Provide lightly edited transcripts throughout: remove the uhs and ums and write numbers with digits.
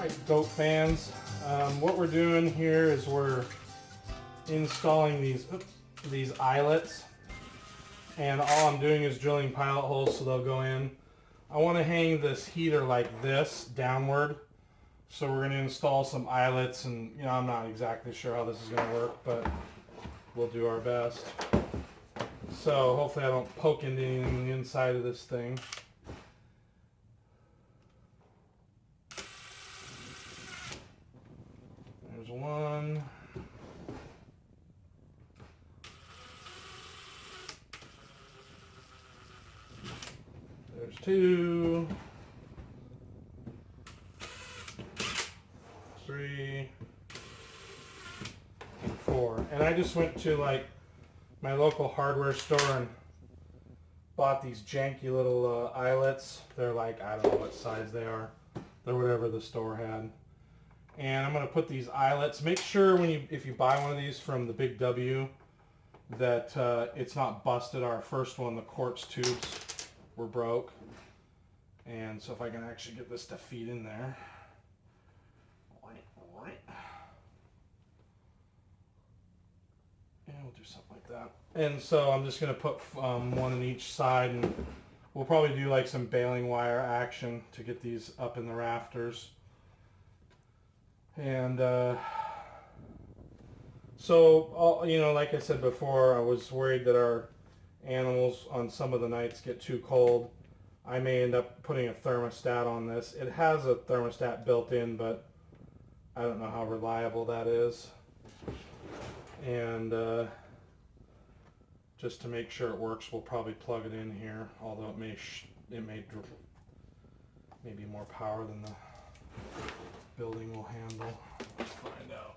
Alright, goat fans, what we're doing here is we're installing these eyelets, and all I'm doing is drilling pilot holes so they'll go in. I want to hang this heater like this downward, so we're going to install some eyelets, and you know, I'm not exactly sure how this is going to work, but we'll do our best. So hopefully I don't poke into anything on the inside of this thing. There's one. There's two. 3. And 4. And I just went to like my local hardware store and bought these janky little eyelets. They're like, I don't know what size they are. They're whatever the store had. And I'm going to put these eyelets. Make sure if you buy one of these from the Big W that it's not busted. Our first one, the quartz tubes, were broke. And so if I can actually get this to feed in there. And we'll do something like that. And so I'm just going to put one on each side, and we'll probably do like some baling wire action to get these up in the rafters. And so, you know, like I said before, I was worried that our animals on some of the nights get too cold. I may end up putting a thermostat on this. It has a thermostat built in, but I don't know how reliable that is. And just to make sure it works, we'll probably plug it in here, although it may be more power than the building will handle. Let's find out.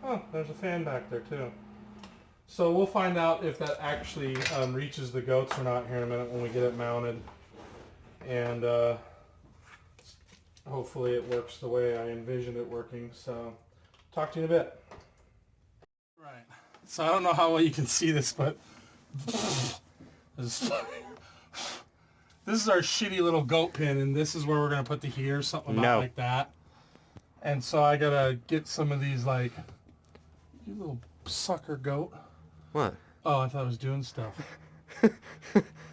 Oh, there's a fan back there too. So we'll find out if that actually reaches the goats or not here in a minute when we get it mounted. And hopefully it works the way I envisioned it working. So talk to you in a bit. Right. So I don't know how well you can see this, but this is our shitty little goat pen, and this is where we're going to put the heater, something about like that. And so I got to get some of these, like, you little sucker goat. What? Oh, I thought I was doing stuff.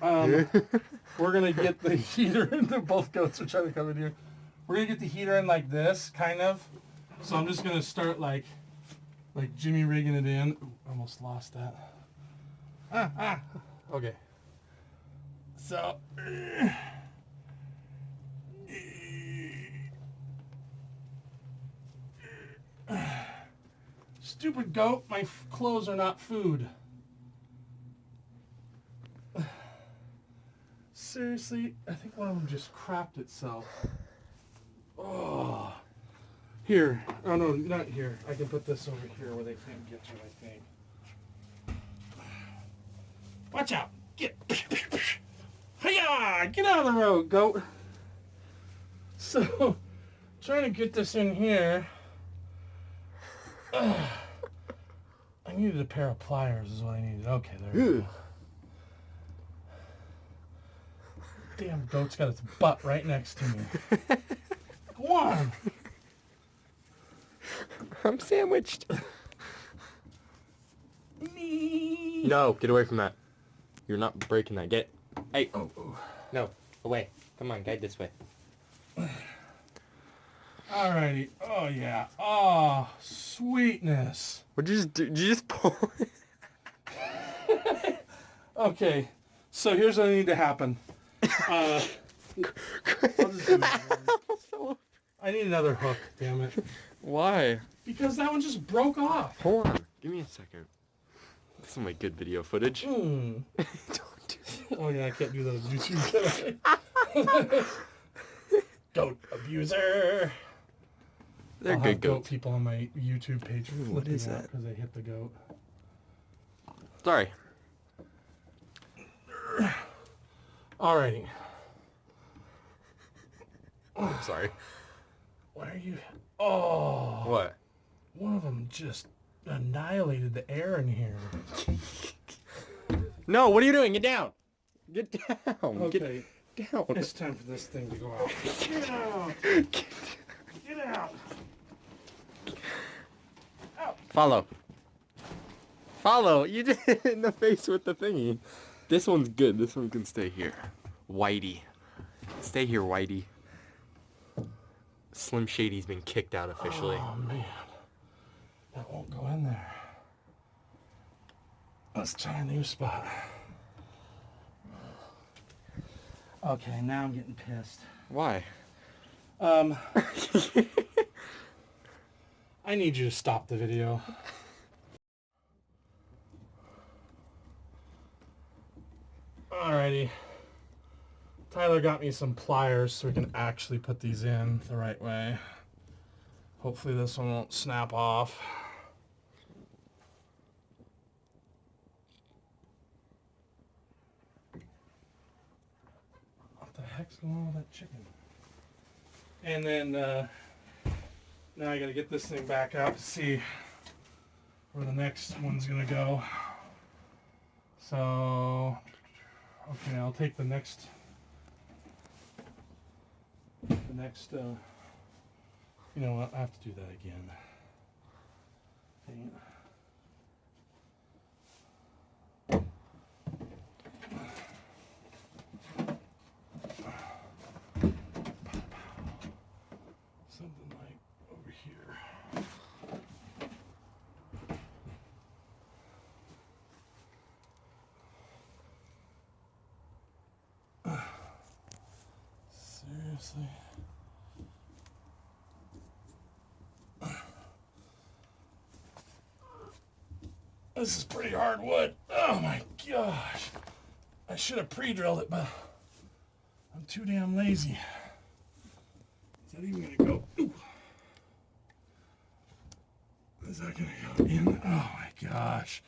We're going to get the heater in. Both goats are trying to come in here. We're going to get the heater in like this, kind of. So I'm just going to start like Jimmy rigging it in. Ooh, almost lost that. Okay. So. Stupid goat, my clothes are not food. Seriously, I think one of them just crapped itself. Oh. Here. Oh, no, not here. I can put this over here where they can't get to it, I think. Watch out. Hiya! Get out of the road, goat. So, trying to get this in here. I needed a pair of pliers is what I needed. Okay, there we go. Damn goat's got its butt right next to me. Go on. I'm sandwiched. Me. No, get away from that. You're not breaking that. Get. Hey. Oh. No, away. Come on, guide this way. Alrighty. Oh, yeah. Oh, sweetness. What'd you just do? Did you just pull it? Okay, so here's what I need to happen. I'll just do it. I need another hook, damn it. Why? Because that one just broke off. Hold on. Give me a second. This is my good video footage. Don't do that. Oh, yeah, I can't do that on YouTube, can I? Goat abuser. They're I'll good have goat goats. people on my YouTube page. Ooh, what is that? Because they hit the goat. Sorry. Alrighty. Sorry. Why are you... Oh. What? One of them just... annihilated the air in here. No, what are you doing? Get down. Get down. Okay. Get down. It's time for this thing to go out. Get out. Get out. Out. Follow. Follow. You did it in the face with the thingy. This one's good. This one can stay here. Whitey. Stay here, Whitey. Slim Shady's been kicked out officially. Oh, man. That won't go in there. Let's try a new spot. Okay, now I'm getting pissed. Why? I need you to stop the video. Alrighty. Tyler got me some pliers so we can actually put these in the right way. Hopefully this one won't snap off. What the heck's going on with that chicken? And then now I gotta get this thing back out to see where the next one's gonna go. So, okay, I'll take the next, you know what, I have to do that again. Dang it. Something like over here. Seriously? This is pretty hard wood. Oh my gosh. I should have pre-drilled it, but I'm too damn lazy. Is that even gonna go? Ooh. Is that gonna go in? Oh my gosh.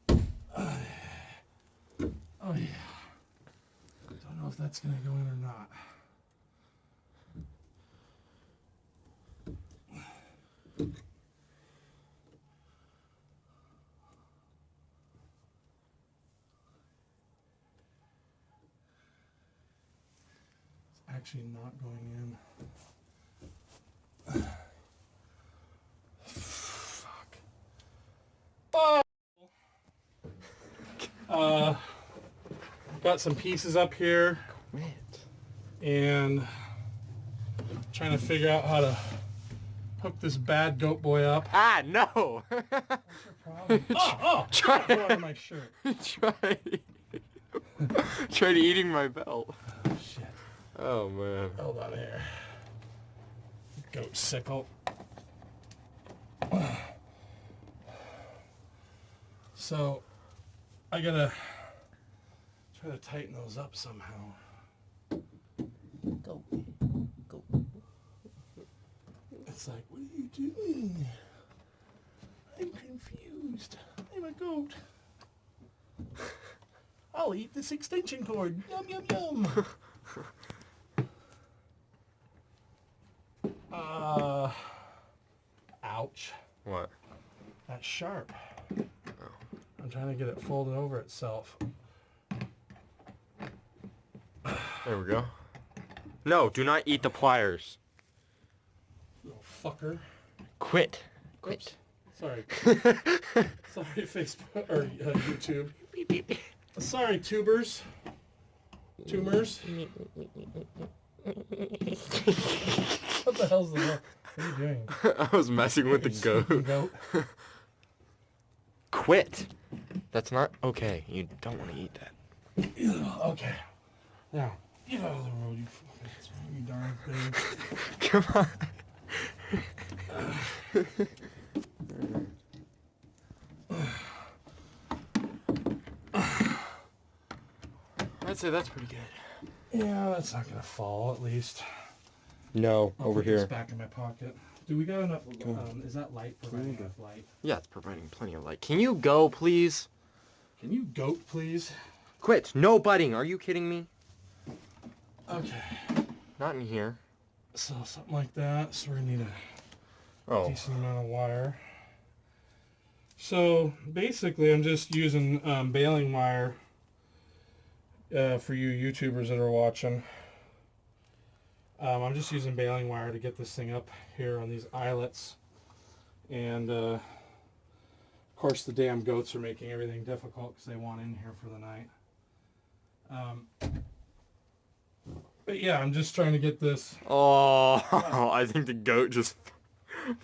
Oh yeah. Don't know if that's gonna go in or not. It's actually not going in. Fuck. Oh. Got some pieces up here. Quit. And trying to figure out how to hook this bad goat boy up. Ah, no. What's your problem? Oh, Try go under my shirt. Try eating my belt. Oh, shit. Oh man. Hold on here. Goat sickle. So, I gotta try to tighten those up somehow. Go. Go. It's like, what are you doing? I'm confused. I'm a goat. I'll eat this extension cord. Yum, yum, yum. Ouch. What? That's sharp. I'm trying to get it folded over itself. There we go. No, do not eat the pliers. Little fucker. Quit. Oops. Sorry. Sorry, Facebook or YouTube. Sorry, tubers. Tumors. What the hell's the what are you doing? I was messing with the goat. Quit. That's not okay. You don't want to eat that. Okay. Now, get out of the road, you darn thing. Come on. I'd say that's pretty good. Yeah, that's not gonna fall. At least. No, I'll over put this here. back in my pocket. Do we got enough? Is that light providing enough light? Yeah, it's providing plenty of light. Can you go, please? Can you goat, please? Quit. No butting. Are you kidding me? Okay. Not in here. So something like that. So we're gonna need a decent amount of wire. So basically, I'm just using baling wire for you YouTubers that are watching. I'm just using baling wire to get this thing up here on these eyelets, and of course the damn goats are making everything difficult because they want in here for the night. But yeah, I'm just trying to get this. Oh, I think the goat just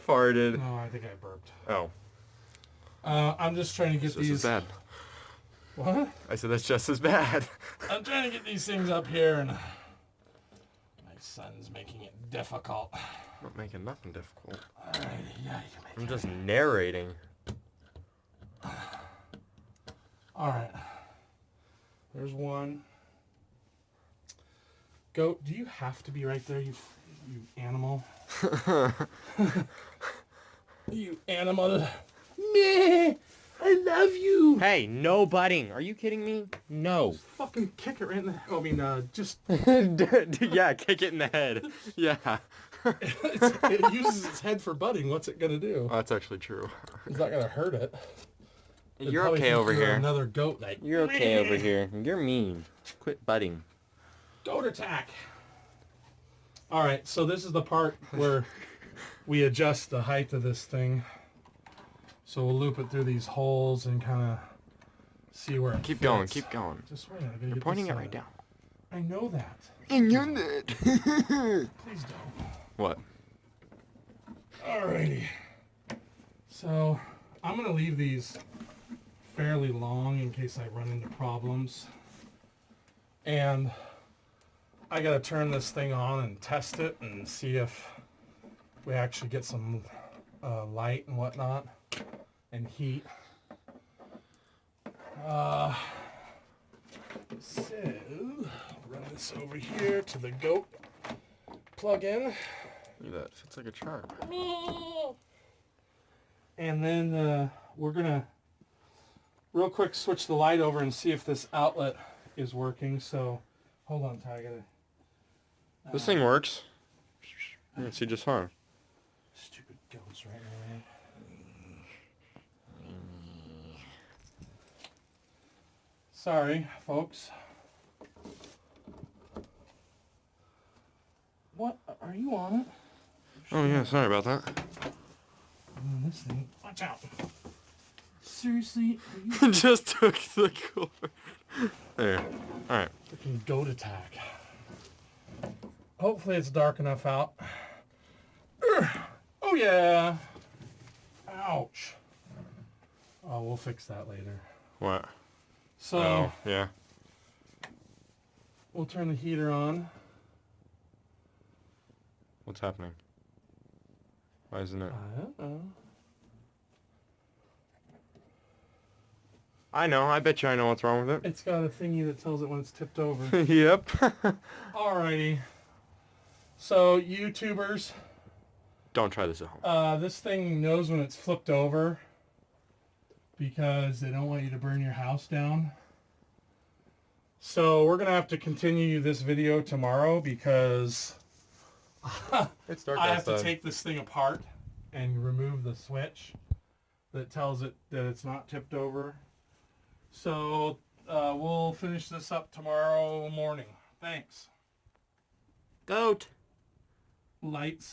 farted. No, I think I burped. Oh. I'm just trying to get It's just these. as bad. What? I said that's just as bad. I'm trying to get these things up here, and my son's making it difficult. I'm not making nothing difficult. Alrighty, yeah, you can make I'm just narrating. Alright. There's one. Goat, do you have to be right there, you animal? You animal. Meh! I love you! Hey, no butting. Are you kidding me? No. Just fucking kick it right in the... I mean, just... Yeah, kick it in the head. Yeah. it uses its head for butting. What's it gonna do? Oh, that's actually true. It's not gonna hurt it. It'd You're probably okay think over you're here. Another goat, like... You're okay over here. You're mean. Quit butting. Goat attack! Alright, so this is the part where we adjust the height of this thing. So we'll loop it through these holes and kind of see where it Keep fits. going, keep going. Just wait, I gotta You're get pointing this it right down. I know that. And you're not. Please don't. What? Alrighty. So I'm gonna leave these fairly long in case I run into problems. And I gotta turn this thing on and test it and see if we actually get some light and whatnot and heat. So run this over here to the goat plug-in. Look at that. Fits like a charm. And then we're gonna real quick switch the light over and see if this outlet is working. So hold on, Ty. I gotta. This thing works. You can see just fine. Stupid goats right now, man. Sorry, folks. What? Are you on it? Oh yeah, sorry about that. This thing. Watch out. Seriously? Are you Just took the cord. There. Alright. freaking goat attack? Hopefully it's dark enough out. Oh yeah. Ouch. Oh, we'll fix that later. What? So Oh, yeah. we'll turn the heater on. What's happening? Why isn't it? I don't know. I know. I bet you I know what's wrong with It's got a thingy that tells it when it's tipped over. it. Yep. Alrighty. So YouTubers, Don't try this at home. this thing knows when it's flipped over because they don't want you to burn your house down. So we're gonna have to continue this video tomorrow because It's dark I have to outside. take this thing apart and remove the switch that tells it that it's not tipped over. So we'll finish this up tomorrow morning. Thanks. Goat. Lights.